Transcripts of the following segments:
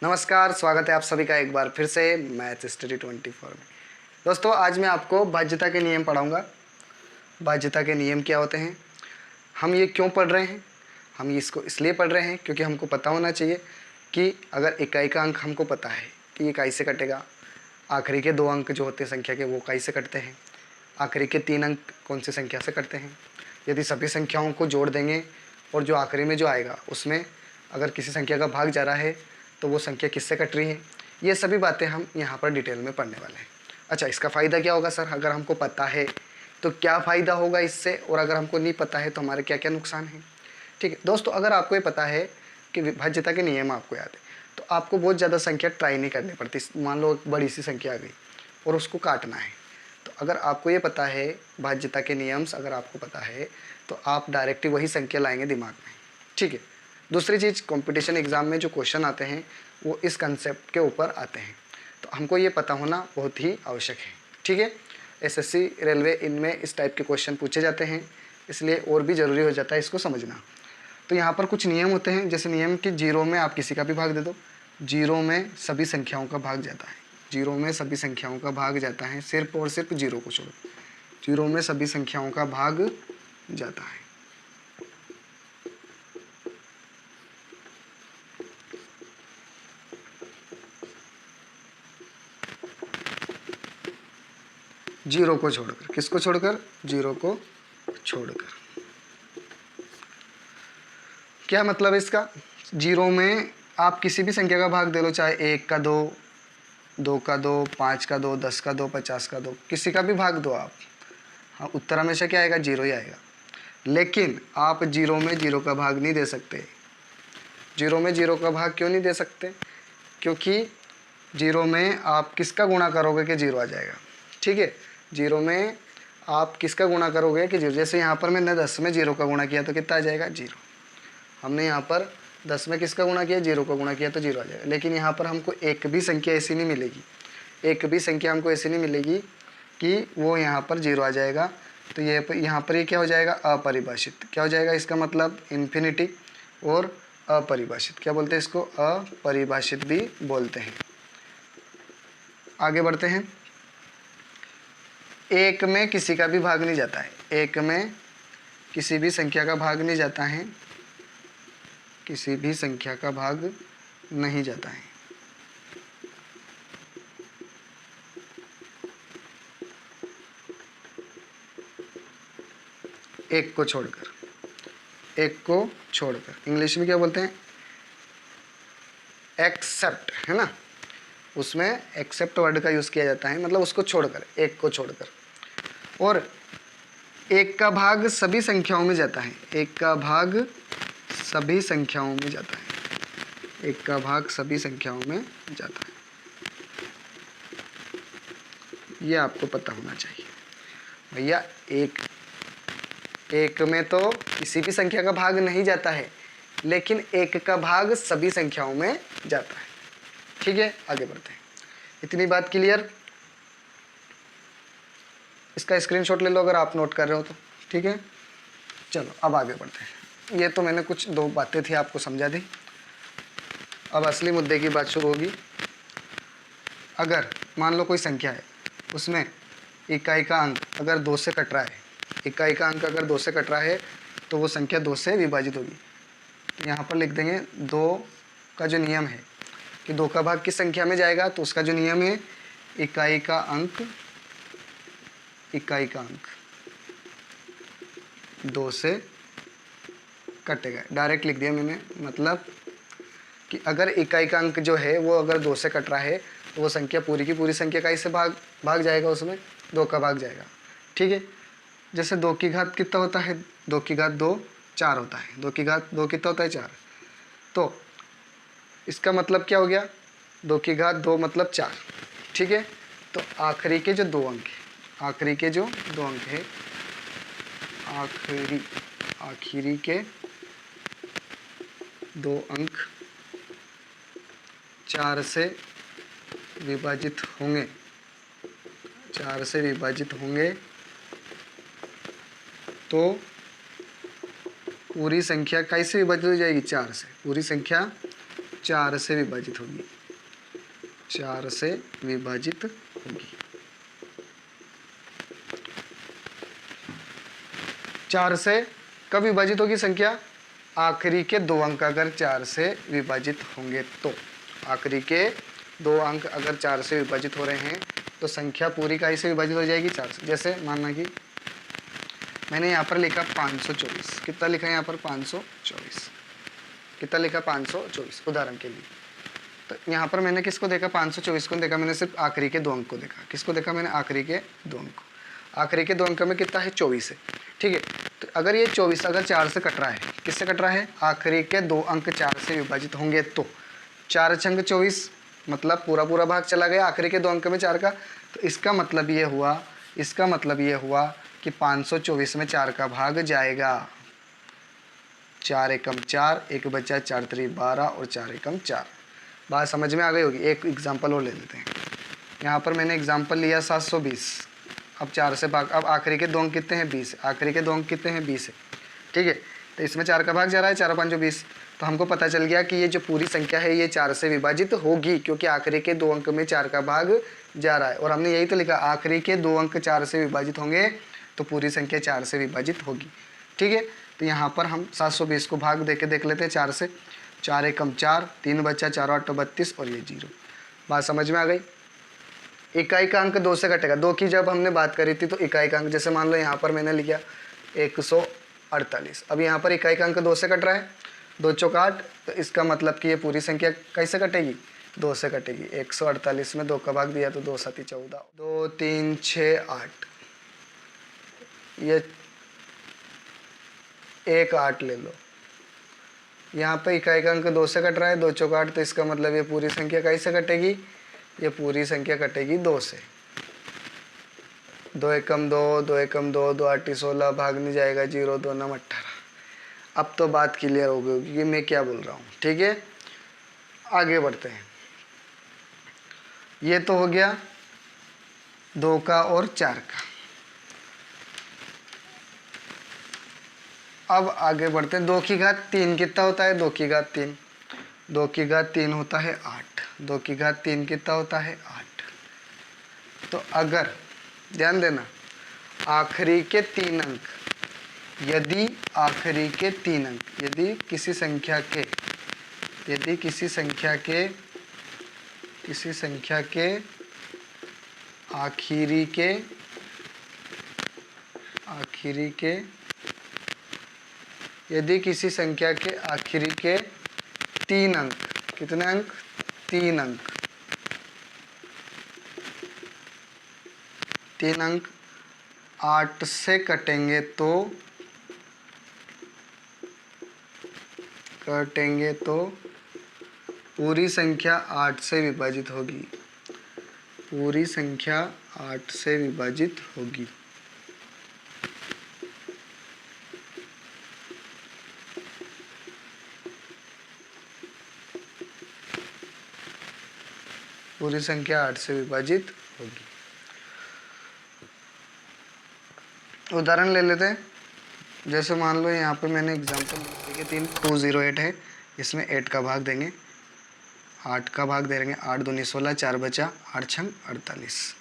नमस्कार, स्वागत है आप सभी का एक बार फिर से मैथ स्टडी 24 में। दोस्तों, आज मैं आपको भाज्यता के नियम पढ़ाऊंगा। भाज्यता के नियम क्या होते हैं, हम ये क्यों पढ़ रहे हैं। हम इसको इसलिए पढ़ रहे हैं क्योंकि हमको पता होना चाहिए कि अगर इकाई का अंक हमको पता है कि ये इकाई से कटेगा, आखिरी के 2 अंक जो होते हैं संख्या के वो इकाई से कटते हैं, आखिरी के 3 अंक कौन सी संख्या से कटते हैं। यदि सभी संख्याओं को जोड़ देंगे और जो आखिरी में जो आएगा उसमें अगर किसी संख्या का भाग जा रहा है तो वो संख्या किससे कट रही है, ये सभी बातें हम यहाँ पर डिटेल में पढ़ने वाले हैं। अच्छा, इसका फ़ायदा क्या होगा सर, अगर हमको पता है तो क्या फ़ायदा होगा इससे, और अगर हमको नहीं पता है तो हमारे क्या क्या नुकसान हैं। ठीक है दोस्तों, अगर आपको ये पता है कि विभाज्यता के नियम आपको याद है तो आपको बहुत ज़्यादा संख्या ट्राई नहीं करनी पड़ती। मान लो एक बड़ी सी संख्या आ गई और उसको काटना है, तो अगर आपको ये पता है भाज्यता के नियम्स अगर आपको पता है तो आप डायरेक्टली वही संख्या लाएंगे दिमाग में। ठीक है। दूसरी चीज़, कंपटीशन एग्ज़ाम में जो क्वेश्चन आते हैं वो इस कंसेप्ट के ऊपर आते हैं, तो हमको ये पता होना बहुत ही आवश्यक है। ठीक है। एसएससी, रेलवे, इनमें इस टाइप के क्वेश्चन पूछे जाते हैं, इसलिए और भी ज़रूरी हो जाता है इसको समझना। तो यहाँ पर कुछ नियम होते हैं, जैसे नियम कि 0 में आप किसी का भी भाग दे दो, 0 में सभी संख्याओं का भाग जाता है। 0 में सभी संख्याओं का भाग जाता है, सिर्फ और सिर्फ 0 को छोड़ो। 0 में सभी संख्याओं का भाग जाता है। जीरो को छोड़कर, किसको छोड़कर, 0 को छोड़कर। क्या मतलब है इसका, 0 में आप किसी भी संख्या का भाग दे लो, चाहे 1 का 2, 2 का 2, 5 का 2, 10 का 2, 50 का 2, किसी का भी भाग दो आप, हाँ उत्तर हमेशा क्या आएगा, 0 ही आएगा। लेकिन आप 0 में 0 का भाग नहीं दे सकते। 0 में 0 का भाग क्यों नहीं दे सकते, क्योंकि 0 में आप किसका गुणा करोगे कि 0 आ जाएगा। ठीक है। 0 में आप किसका गुणा करोगे कि 0, जैसे यहाँ पर मैंने 10 में 0 का गुणा किया तो कितना आ जाएगा, 0। हमने यहाँ पर 10 में किसका गुणा किया, 0 का गुणा किया तो 0 आ जाएगा। लेकिन यहाँ पर हमको एक भी संख्या ऐसी नहीं मिलेगी, एक भी संख्या हमको ऐसी नहीं मिलेगी कि वो यहाँ पर 0 आ जाएगा। तो ये यहाँ पर ये क्या हो जाएगा, अपरिभाषित। क्या हो जाएगा इसका मतलब, इन्फिनिटी। और अपरिभाषित क्या बोलते हैं इसको, अपरिभाषित भी बोलते हैं। आगे बढ़ते हैं। 1 में किसी का भी भाग नहीं जाता है, 1 में किसी भी संख्या का भाग नहीं जाता है, किसी भी संख्या का भाग नहीं जाता है। एक को छोड़कर, एक को छोड़कर इंग्लिश में क्या बोलते हैं, एक्सेप्ट, है ना, उसमें एक्सेप्ट वर्ड का यूज़ किया जाता है, मतलब उसको छोड़कर, एक को छोड़कर। और 1 का भाग सभी संख्याओं में जाता है, 1 का भाग सभी संख्याओं में जाता है, 1 का भाग सभी संख्याओं में जाता है। ये आपको पता होना चाहिए भैया। एक में तो किसी भी संख्या का भाग नहीं जाता है, लेकिन 1 का भाग सभी संख्याओं में जाता है। ठीक है, आगे बढ़ते हैं। इतनी बात क्लियर। इसका स्क्रीनशॉट ले लो अगर आप नोट कर रहे हो तो। ठीक है, चलो अब आगे बढ़ते हैं। ये तो मैंने कुछ 2 बातें थी आपको समझा दी, अब असली मुद्दे की बात शुरू होगी। अगर मान लो कोई संख्या है, उसमें इकाई का अंक अगर 2 से कट रहा है, इकाई का अंक अगर 2 से कट रहा है तो वो संख्या 2 से विभाजित होगी। तो यहाँ पर लिख देंगे 2 का जो नियम है कि 2 का भाग किस संख्या में जाएगा, तो उसका जो नियम है, इकाई का अंक 2 से कटेगा। डायरेक्ट लिख दिया मैंने, मतलब कि अगर इकाई का अंक जो है वो अगर 2 से कट रहा है तो वो संख्या पूरी की पूरी संख्या का इससे भाग जाएगा, उसमें 2 का भाग जाएगा। ठीक है। जैसे 2 की घात कितना होता है, 2 की घात 2 4 होता है, 2 की घात 2 कितना होता है, 4। तो इसका मतलब क्या हो गया, 2 की घात 2 मतलब 4। ठीक है। तो आखिरी के जो 2 अंक है, आखिरी के जो 2 अंक है, आखिरी के 2 अंक 4 से विभाजित होंगे, 4 से विभाजित होंगे तो पूरी संख्या कैसे विभाजित हो जाएगी, 4 से। पूरी संख्या 4 से विभाजित होगी, 4 से विभाजित होगी। 4 से कब विभाजित होगी संख्या? आखिरी के 2 अंक अगर 4 से विभाजित होंगे तो। आखिरी के 2 अंक अगर 4 से विभाजित हो रहे हैं तो संख्या पूरी काई से विभाजित हो जाएगी? 4 से। जैसे मानना कि मैंने यहाँ पर लिखा 524, कितना लिखा है यहाँ पर? 524। कितना लिखा? 524 उदाहरण के लिए। तो यहाँ पर मैंने किसको देखा? 524 को देखा, मैंने सिर्फ आखिरी के 2 अंक को देखा। किसको देखा मैंने? आखिरी के 2 अंक को। आखिरी के 2 अंक में कितना है? 24 है, ठीक है। तो अगर ये 24 अगर 4 से कट रहा है, किससे कट रहा है? आखिरी के 2 अंक 4 से विभाजित होंगे तो 4 छंग 24, मतलब पूरा पूरा भाग चला गया आखिरी के 2 अंक में 4 का। तो इसका मतलब ये हुआ कि 524 में 4 का भाग जाएगा। 4 एकम 4, 1 बचा 4 3 12 और 4 एकम 4। बात समझ में आ गई होगी। एक एग्जाम्पल और ले लेते हैं। यहाँ पर मैंने एग्जाम्पल लिया 720। अब 4 से भाग, अब आखिरी के 2 अंक कितने हैं? 20। आखिरी के 2 अंक कितने हैं? 20 है, ठीक है। तो इसमें 4 का भाग जा रहा है, 4 5 20। तो हमको पता चल गया कि ये जो पूरी संख्या है ये 4 से विभाजित होगी, क्योंकि आखिरी के 2 अंक में 4 का भाग जा रहा है। और हमने यही तो लिखा, आखिरी के 2 अंक 4 से विभाजित होंगे तो पूरी संख्या 4 से विभाजित होगी, ठीक है। तो यहाँ पर हम 720 को भाग दे के देख लेते हैं 4 से। 4 एकम 4, 3 बचा 4 8 32 और ये 0। बात समझ में आ गई। इकाई का अंक 2 से कटेगा। 2 की जब हमने बात करी थी तो इकाई का अंक, जैसे मान लो यहाँ पर मैंने लिखा 148। अब यहाँ पर इकाई का अंक 2 से कट रहा है, 2 चौक 8। तो इसका मतलब कि ये पूरी संख्या कैसे कटेगी? 2 से कटेगी। 148 में 2 का भाग दिया तो 2 7 14, 2 3 6 8, ये 1 8 ले लो। यहाँ पे इकाई का अंक 2 से कट रहा है, 2 चौक 8। तो इसका मतलब ये पूरी संख्या कैसे कटेगी? ये पूरी संख्या कटेगी 2 से। 2 एकम 2, 2 एकम 2, 2 8 16, भाग नहीं जाएगा 0, 2 9 18। अब तो बात क्लियर हो गई कि मैं क्या बोल रहा हूँ, ठीक है। आगे बढ़ते हैं। ये तो हो गया 2 का और 4 का। अब आगे बढ़ते हैं। 2 की घात 3 कितना होता है? 2 की घात 3, 2 की घात 3 होता है 8। 2 की घात 3 कितना होता है? 8। तो अगर ध्यान देना, आखिरी के 3 अंक, यदि आखिरी के 3 अंक, यदि किसी संख्या के यदि किसी संख्या के आखिरी के 3 अंक, कितने अंक? 3 अंक, 3 अंक 8 से कटेंगे तो पूरी संख्या 8 से विभाजित होगी। पूरी संख्या 8 से विभाजित होगी। पूरी संख्या 8 से विभाजित होगी। उदाहरण ले लेते हैं। जैसे मान लो यहाँ पे मैंने एग्जांपल देखिए 208 है, इसमें 8 का भाग देंगे, 8 का भाग दे देंगे। 8 दूनी 16, 4 बचा 8 छंग 48,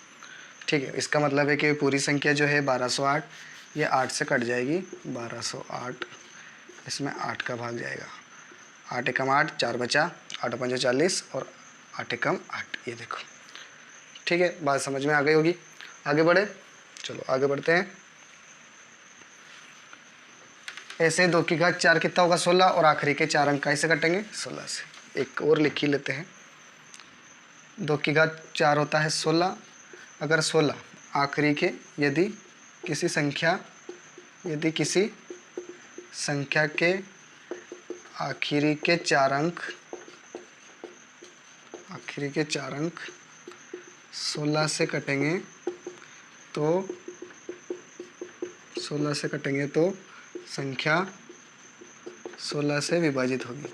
ठीक है। इसका मतलब है कि पूरी संख्या जो है 1208, ये 8 से कट जाएगी। 1208, इसमें 8 का भाग जाएगा। 8 एकम 8, 4 बचा 8 5 40 और 8 एकम 8, ये देखो, ठीक है। बात समझ में आ गई होगी। आगे बढ़े, चलो आगे बढ़ते हैं। ऐसे 2 की घात 4 कितना होगा? 16 और आखिरी के 4 अंक कैसे कटेंगे? 16 से। एक और लिख ही लेते हैं। 2 की घात 4 होता है 16। अगर 16 आखिरी के, यदि किसी संख्या के आखिरी के 4 अंक 16 से कटेंगे तो संख्या 16 से विभाजित होगी।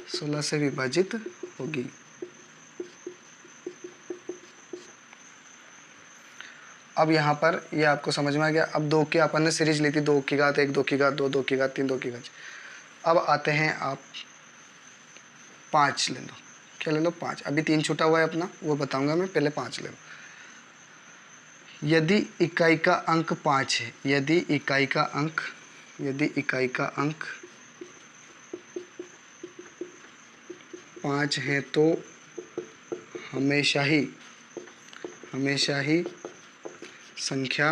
16 से विभाजित होगी। अब यहाँ पर ये आपको समझ में आ गया। अब 2 की अपन ने सीरीज ली थी, 2 की घात 1, 2 की घात 2, 2 की घात 3, 2 की घात। अब आते हैं आप 5 ले लो। क्या ले लो? 5। अभी 3 छूटा हुआ है अपना, वो बताऊंगा मैं, पहले 5 ले लो। यदि इकाई का अंक 5 है, यदि इकाई का अंक 5 है तो हमेशा ही संख्या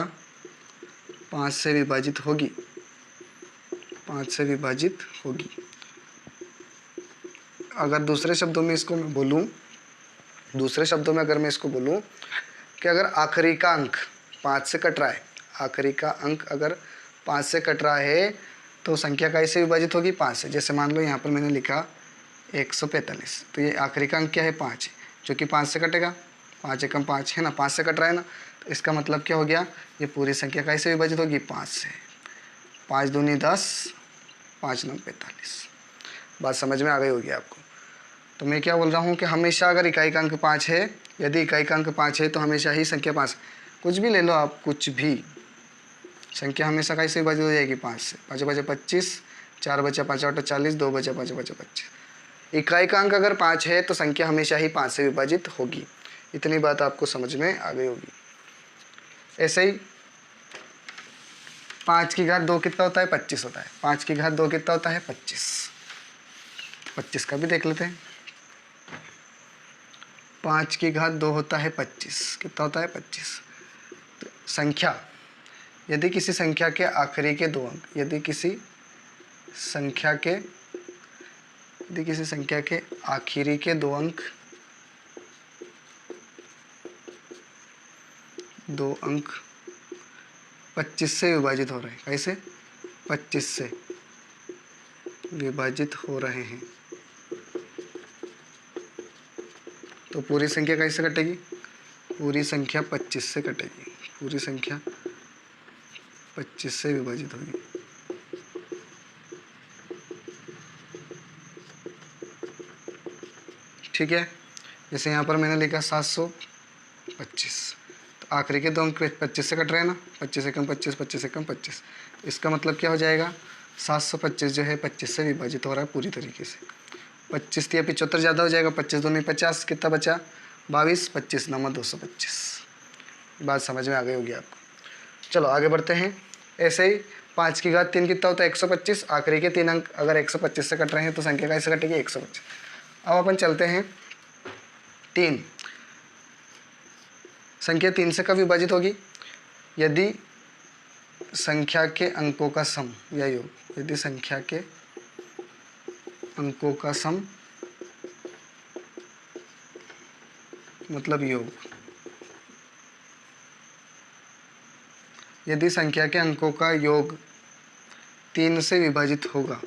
5 से विभाजित होगी। 5 से विभाजित होगी। अगर दूसरे शब्दों में इसको मैं बोलूँ, अगर मैं इसको बोलूँ कि अगर आखिरी का अंक 5 से कट रहा है, आखिरी का अंक अगर 5 से कट रहा है तो संख्या कैसे विभाजित होगी? 5 से। जैसे मान लो यहाँ पर मैंने लिखा 145, तो ये आखिरी का अंक क्या है? 5 है, जो कि 5 से कटेगा। 5 एकम 5 है ना, 5 से कट रहा है ना, तो इसका मतलब क्या हो गया? ये पूरी संख्या कैसे विभाजित होगी? 5 से। 5 दूनी 10, 5 नौ 45। बात समझ में आ गई होगी आपको। तो मैं क्या बोल रहा हूँ कि हमेशा अगर इकाई का अंक 5 है, यदि इकाई का अंक 5 है तो हमेशा ही संख्या 5, कुछ भी ले लो आप, कुछ भी, संख्या हमेशा कैसे विभाजित हो जाएगी? 5 से। 5 बचे 25, 4 बचे 5 8 40, 2 बचे 5 बचे 25। इकाई का अंक अगर 5 है तो संख्या हमेशा ही 5 से विभाजित होगी। इतनी बात आपको समझ में आ गई होगी। ऐसे ही 5 की घात 2 कितना होता है? 25 होता है। 5 की घात 2 कितना होता है? 25। 25 का भी देख लेते हैं। 5 की घात 2 होता है 25। कितना होता है? 25। तो संख्या, यदि किसी संख्या के आखिरी के 2 अंक, यदि किसी संख्या के आखिरी के 2 अंक 25 से विभाजित हो रहे हैं। कैसे? 25 से विभाजित हो रहे हैं, तो पूरी संख्या कैसे कटेगी? पूरी संख्या 25 से कटेगी। पूरी संख्या 25 से विभाजित होगी। ठीक है। जैसे यहाँ पर मैंने लिखा 725, तो आखिरी के 2 अंक 25 से कट रहे हैं ना, 25 एकम 25, 25 एकम 25। इसका मतलब क्या हो जाएगा? 725 जो है 25 से विभाजित हो रहा है पूरी तरीके से। 25 या 75 ज़्यादा हो जाएगा। 25 दूनी 50, कितना बचा? 22, 25 नवा 225। बात समझ में आ गई होगी आपको। चलो आगे बढ़ते हैं। ऐसे ही 5 की घात 3 कितना होता है? 125। आखिरी के 3 अंक अगर 125 से कट रहे हैं तो संख्या कैसे कटेगी? 125। अब अपन चलते हैं 3। संख्या 3 से कब विभाजित होगी? यदि संख्या के अंकों का सम या योग, यदि संख्या के अंकों का सम मतलब योग, यदि संख्या के अंकों का योग 3 से विभाजित होगा,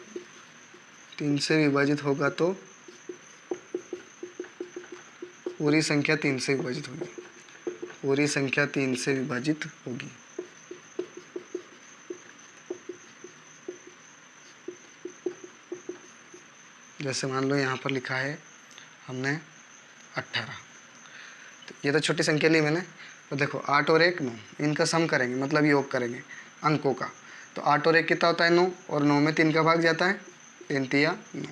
3 से विभाजित होगा तो पूरी संख्या 3 से विभाजित होगी। पूरी संख्या 3 से विभाजित होगी। जैसे मान लो यहाँ पर लिखा है हमने 18, तो ये तो छोटी संख्या ली मैंने। तो देखो 8 और 1 9, इनका सम करेंगे मतलब योग करेंगे अंकों का। तो 8 और 1 कितना होता है? 9, और 9 में 3 का भाग जाता है, 3 तिया 9।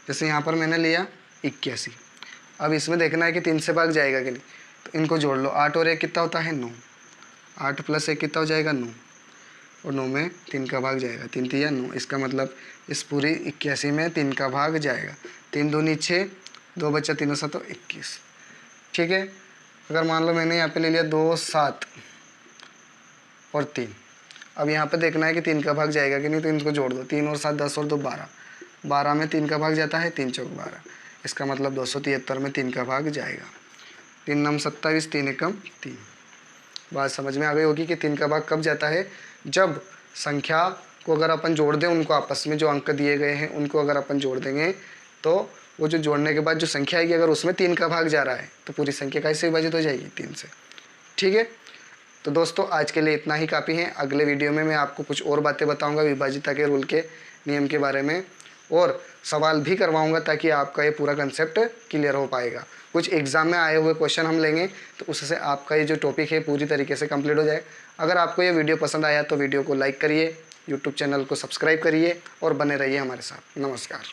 जैसे यहाँ पर मैंने लिया 81। अब इसमें देखना है कि 3 से भाग जाएगा कि नहीं, तो इनको जोड़ लो। 8 और 1 कितना होता है? 9। 8 + 1 कितना हो जाएगा? 9, और 9 में 3 का भाग जाएगा, 3 तिया 9। इसका मतलब इस पूरी 81 में 3 का भाग जाएगा। 3 दूनी 6, 2 बचा 3 7 21। ठीक है। अगर मान लो मैंने यहाँ पे ले लिया 2 7 और 3। अब यहाँ पे देखना है कि 3 का भाग जाएगा कि नहीं, तो इनको जोड़ दो। 3 और 7 10 और 2 12। 12 में 3 का भाग जाता है, 3 चौक 12। इसका मतलब 273 में 3 का भाग जाएगा। 3 नम 27, 3 एकम 3। बात समझ में आ गई होगी कि 3 का भाग कब जाता है? जब संख्या को अगर अपन जोड़ दें, उनको आपस में जो अंक दिए गए हैं उनको अगर अपन जोड़ देंगे, तो वो जो जोड़ने के बाद जो संख्या आएगी, अगर उसमें 3 का भाग जा रहा है तो पूरी संख्या कैसे विभाजित हो जाएगी? 3 से। ठीक है। तो दोस्तों आज के लिए इतना ही काफ़ी है। अगले वीडियो में मैं आपको कुछ और बातें बताऊंगा विभाजिता के रूल के नियम के बारे में, और सवाल भी करवाऊंगा ताकि आपका ये पूरा कंसेप्ट क्लियर हो पाएगा। कुछ एग्जाम में आए हुए क्वेश्चन हम लेंगे, तो उससे आपका ये जो टॉपिक है पूरी तरीके से कंप्लीट हो जाए। अगर आपको ये वीडियो पसंद आया तो वीडियो को लाइक करिए, यूट्यूब चैनल को सब्सक्राइब करिए और बने रहिए हमारे साथ। नमस्कार।